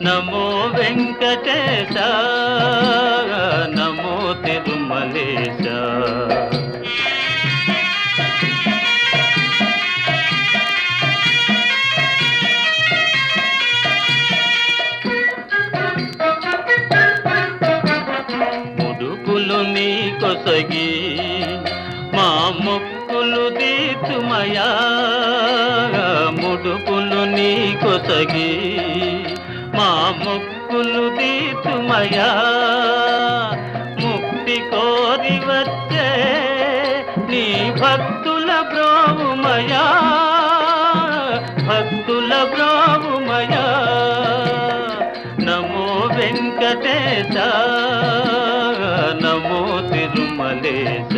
నమో వెంకటేశ, నమో తిరుమలేశ. ముడుపులు నీ కొసగి మా మొక్కులు తీర్చుమయా, ముడుపులు నీ కొసగి మా మొక్కులు తీర్చుమయా. ముక్తి కోరి వచ్చే నీ భక్తుల బ్రోవుమయా, భక్తుల బ్రోవుమయా. నమో వెంకటేశ, నమో తిరుమలేశ.